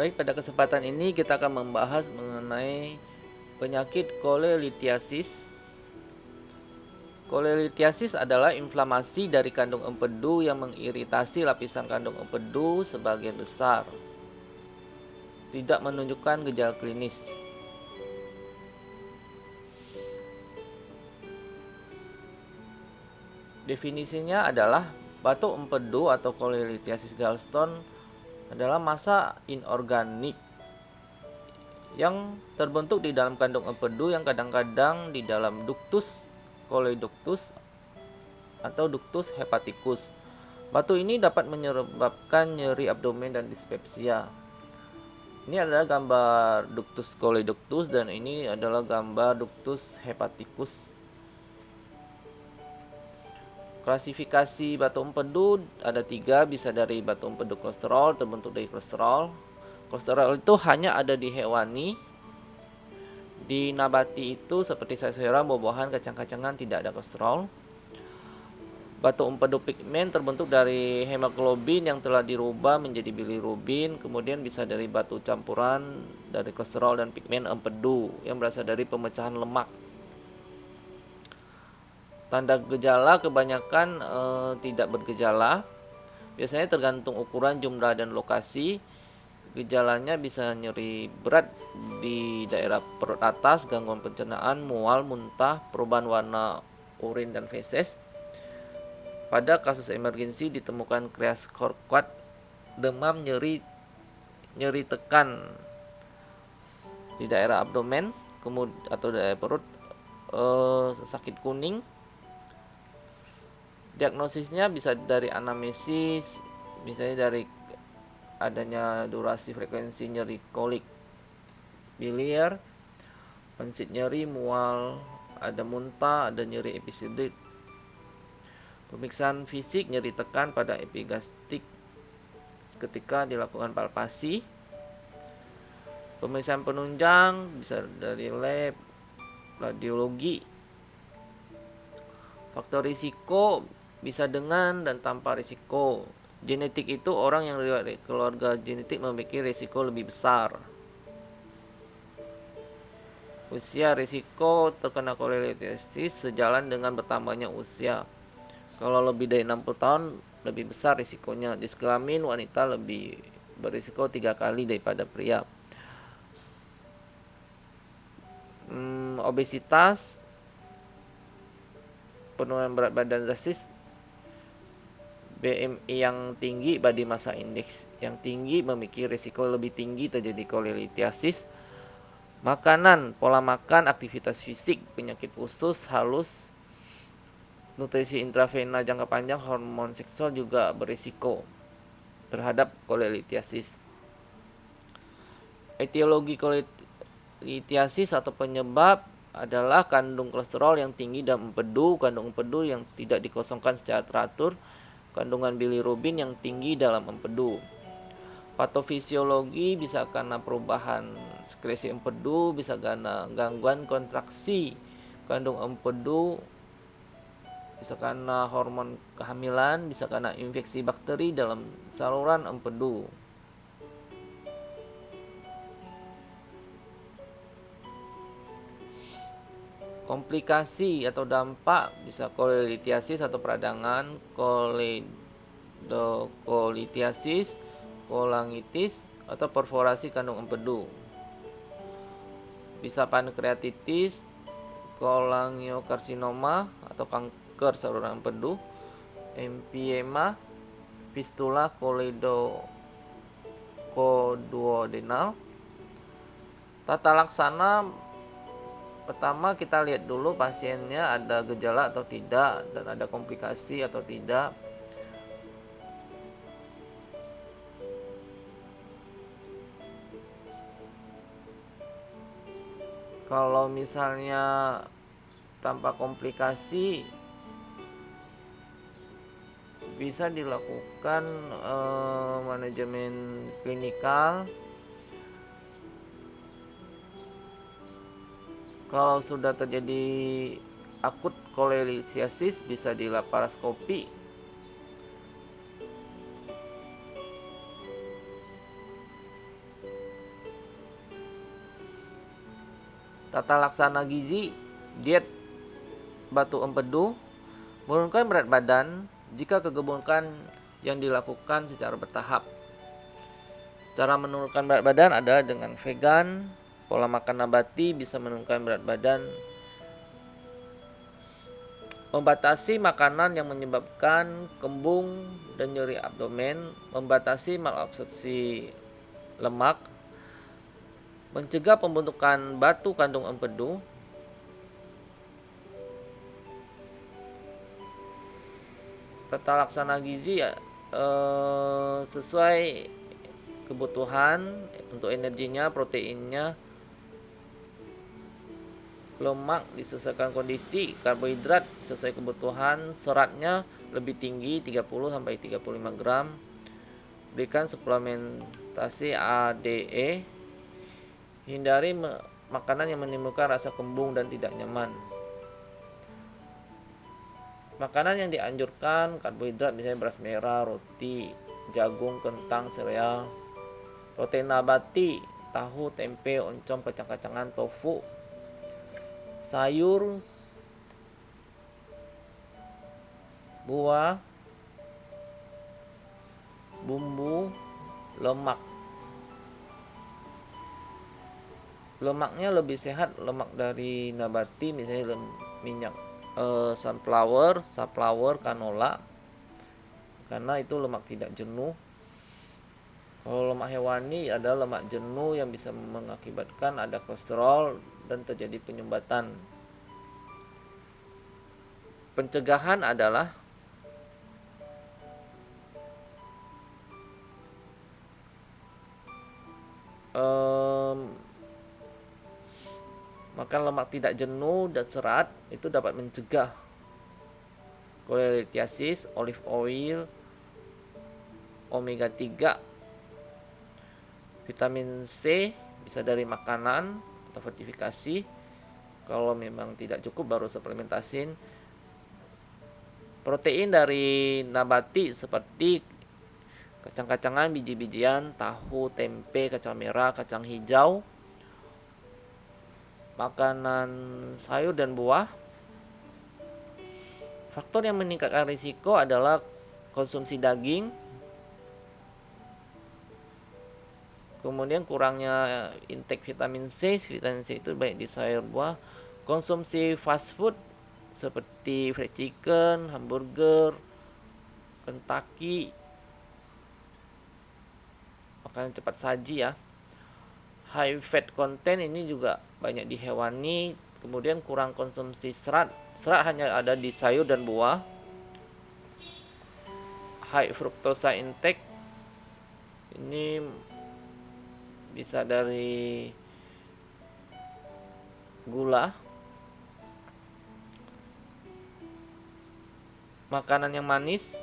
Baik, pada kesempatan ini kita akan membahas mengenai penyakit kolelitiasis. Kolelitiasis adalah inflamasi dari kandung empedu yang mengiritasi lapisan kandung empedu sebagian besar. Tidak menunjukkan gejala klinis. Definisinya adalah batuk empedu atau kolelitiasis gallstone adalah massa inorganik yang terbentuk di dalam kandung empedu yang kadang-kadang di dalam ductus coledoductus atau ductus hepaticus. Batu ini dapat menyebabkan nyeri abdomen dan dispepsia. Ini adalah gambar ductus coledoductus dan ini adalah gambar ductus hepaticus. Klasifikasi batu empedu ada 3, bisa dari batu empedu kolesterol, terbentuk dari kolesterol. Kolesterol itu hanya ada di hewani. Di nabati itu seperti sayur-sayuran, buah-buahan, kacang-kacangan tidak ada kolesterol. Batu empedu pigmen terbentuk dari hemoglobin yang telah dirubah menjadi bilirubin. Kemudian bisa dari batu campuran dari kolesterol dan pigmen empedu yang berasal dari pemecahan lemak. Tanda gejala kebanyakan tidak bergejala. Biasanya tergantung ukuran, jumlah, dan lokasi. Gejalanya bisa nyeri berat di daerah perut atas, gangguan pencernaan, mual, muntah, perubahan warna urin dan feses. Pada kasus emergensi ditemukan kreas kuat, demam, nyeri tekan di daerah abdomen atau daerah perut, sakit kuning. Diagnosisnya bisa dari anamnesis, misalnya dari adanya durasi frekuensi nyeri kolik biliar, pensit nyeri, mual, ada muntah, ada nyeri episodik. Pemeriksaan fisik nyeri tekan pada epigastik ketika dilakukan palpasi. Pemeriksaan penunjang bisa dari lab, radiologi. Faktor risiko bisa dengan dan tanpa risiko. Genetik itu orang yang riwayat keluarga genetik memiliki risiko lebih besar. Usia, risiko terkena kolelitiasis sejalan dengan bertambahnya usia. Kalau lebih dari 60 tahun lebih besar risikonya. Jenis kelamin wanita lebih berisiko 3 kali daripada pria. Obesitas, penurunan berat badan drastis, BMI yang tinggi, body mass index yang tinggi memiliki risiko lebih tinggi terjadi kolelitiasis. Makanan, pola makan, aktivitas fisik, penyakit usus halus, nutrisi intravena jangka panjang, hormon seksual juga berisiko terhadap kolelitiasis. Etiologi kolelitiasis atau penyebab adalah kandung kolesterol yang tinggi dalam empedu, kandung empedu yang tidak dikosongkan secara teratur, kandungan bilirubin yang tinggi dalam empedu. Patofisiologi bisa karena perubahan sekresi empedu, bisa karena gangguan kontraksi kandung empedu, bisa karena hormon kehamilan, bisa karena infeksi bakteri dalam saluran empedu. Komplikasi atau dampak bisa kolelitiasis atau peradangan, koledokolitiasis, kolangitis, atau perforasi kandung empedu. Bisa pankreatitis, kolangiokarsinoma atau kanker saluran empedu, empiema, fistula koledokoduodenal. Tata laksana, pertama kita lihat dulu pasiennya ada gejala atau tidak dan ada komplikasi atau tidak. Kalau misalnya tanpa komplikasi bisa dilakukan manajemen klinikal. Kalau sudah terjadi akut kolelitiasis bisa di laparoskopi. Tata laksana gizi diet batu empedu menurunkan berat badan jika kegemukan yang dilakukan secara bertahap. Cara menurunkan berat badan adalah dengan vegan, pola makan nabati bisa menurunkan berat badan. Membatasi makanan yang menyebabkan kembung dan nyeri abdomen, membatasi malabsorpsi lemak, mencegah pembentukan batu kandung empedu, tata laksana gizi ya sesuai kebutuhan untuk energinya, proteinnya, lemak disesuaikan kondisi, karbohidrat sesuai kebutuhan, seratnya lebih tinggi 30-35 gram. Berikan suplementasi ADE. Hindari makanan yang menimbulkan rasa kembung dan tidak nyaman. Makanan yang dianjurkan karbohidrat misalnya beras merah, roti, jagung, kentang, sereal. Protein nabati, tahu, tempe, oncom, kacang-kacangan, tofu. Sayur, buah, bumbu, lemak. Lemaknya lebih sehat lemak dari nabati, misalnya minyak sunflower, canola, karena itu lemak tidak jenuh. Kalau lemak hewani adalah lemak jenuh yang bisa mengakibatkan ada kolesterol dan terjadi penyumbatan. Pencegahan adalah makan lemak tidak jenuh dan serat itu dapat mencegah cholelithiasis, olive oil, omega 3, vitamin C bisa dari makanan atau fortifikasi. Kalau memang tidak cukup baru suplementasin. Protein dari nabati seperti kacang-kacangan, biji-bijian, tahu, tempe, kacang merah, kacang hijau. Makanan sayur dan buah. Faktor yang meningkatkan risiko adalah konsumsi daging, kemudian kurangnya intake vitamin C. Vitamin C itu baik di sayur buah. Konsumsi fast food seperti fried chicken, hamburger, Kentucky, makanan cepat saji ya. High fat content ini juga banyak di hewani. Kemudian kurang konsumsi serat. Serat hanya ada di sayur dan buah. High fructose intake ini bisa dari gula. Makanan yang manis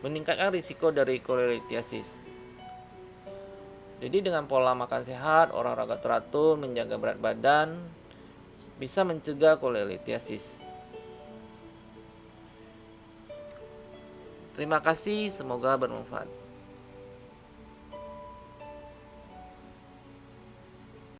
meningkatkan risiko dari cholelithiasis. Jadi dengan pola makan sehat, olahraga teratur, menjaga berat badan bisa mencegah cholelithiasis. Terima kasih, semoga bermanfaat.